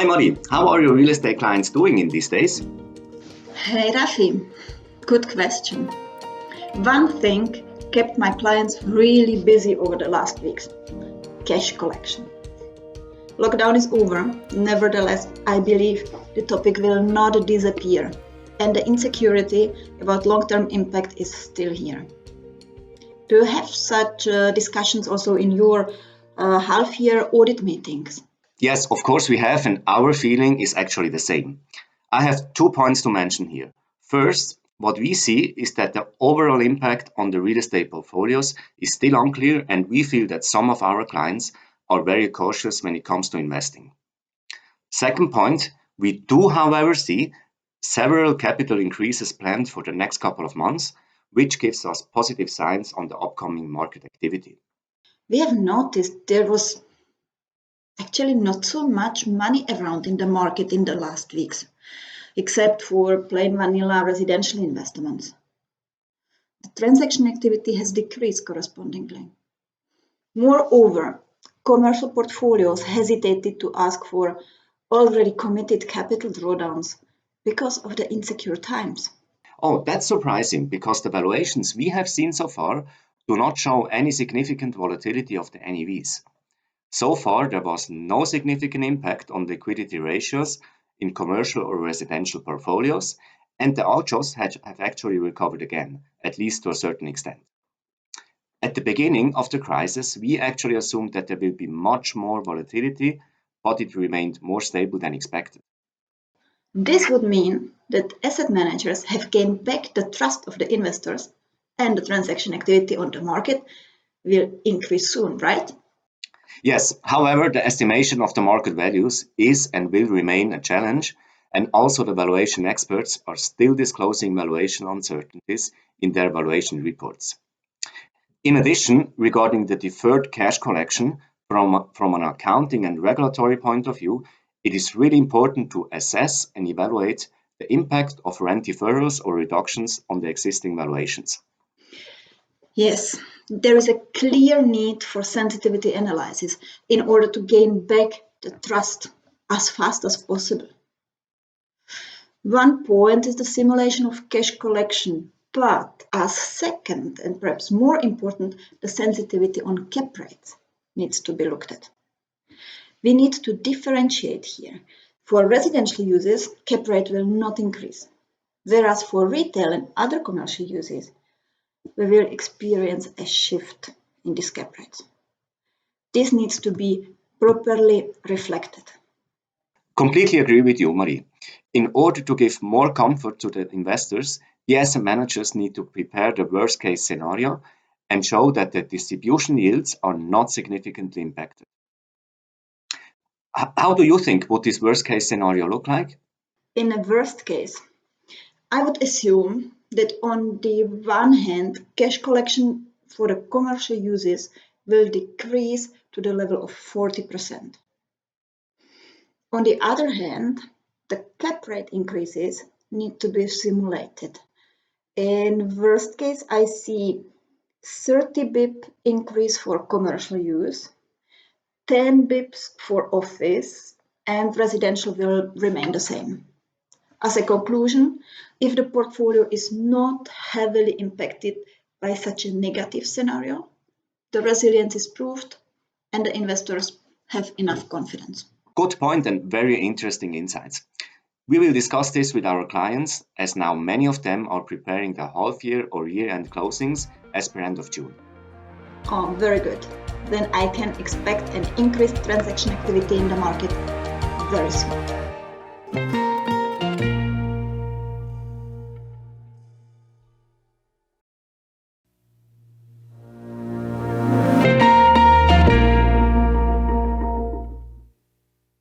Hi Mari, how are your real estate clients doing in these days? Hey Rafi, good question. One thing kept my clients really busy over the last weeks: cash collection. Lockdown is over. Nevertheless, I believe the topic will not disappear, and the insecurity about long-term impact is still here. Do you have such discussions also in your half-year audit meetings? Yes, of course we have, and our feeling is actually the same. I have 2 points to mention here. First, what we see is that the overall impact on the real estate portfolios is still unclear, and we feel that some of our clients are very cautious when it comes to investing. Second point, we do, however, see several capital increases planned for the next couple of months, which gives us positive signs on the upcoming market activity. We have noticed there was actually not so much money around in the market in the last weeks, except for plain vanilla residential investments. The transaction activity has decreased correspondingly. Moreover, commercial portfolios hesitated to ask for already committed capital drawdowns because of the insecure times. Oh, that's surprising because the valuations we have seen so far do not show any significant volatility of the NAVs. So far, there was no significant impact on liquidity ratios in commercial or residential portfolios, and the outflows have actually recovered again, at least to a certain extent. At the beginning of the crisis, we actually assumed that there will be much more volatility, but it remained more stable than expected. This would mean that asset managers have gained back the trust of the investors, and the transaction activity on the market will increase soon, right? Yes, however, the estimation of the market values is and will remain a challenge, and also the valuation experts are still disclosing valuation uncertainties in their valuation reports. In addition, regarding the deferred cash collection, from an accounting and regulatory point of view, it is really important to assess and evaluate the impact of rent deferrals or reductions on the existing valuations. Yes, there is a clear need for sensitivity analysis in order to gain back the trust as fast as possible. One point is the simulation of cash collection, but as second and perhaps more important, the sensitivity on cap rates needs to be looked at. We need to differentiate here. For residential uses, cap rate will not increase, whereas for retail and other commercial uses, we will experience a shift in these cap rates. This needs to be properly reflected. Completely agree with you, Marie. In order to give more comfort to the investors, the asset managers need to prepare the worst case scenario and show that the distribution yields are not significantly impacted. How do you think would this worst case scenario look like? In a worst case, I would assume that on the one hand, cash collection for the commercial uses will decrease to the level of 40%. On the other hand, the cap rate increases need to be simulated. In worst case, I see 30 bp increase for commercial use, 10 bps for office, and residential will remain the same. As a conclusion, if the portfolio is not heavily impacted by such a negative scenario, the resilience is proved and the investors have enough confidence. Good point and very interesting insights. We will discuss this with our clients, as now many of them are preparing the half-year or year-end closings as per end of June. Oh, very good. Then I can expect an increased transaction activity in the market very soon.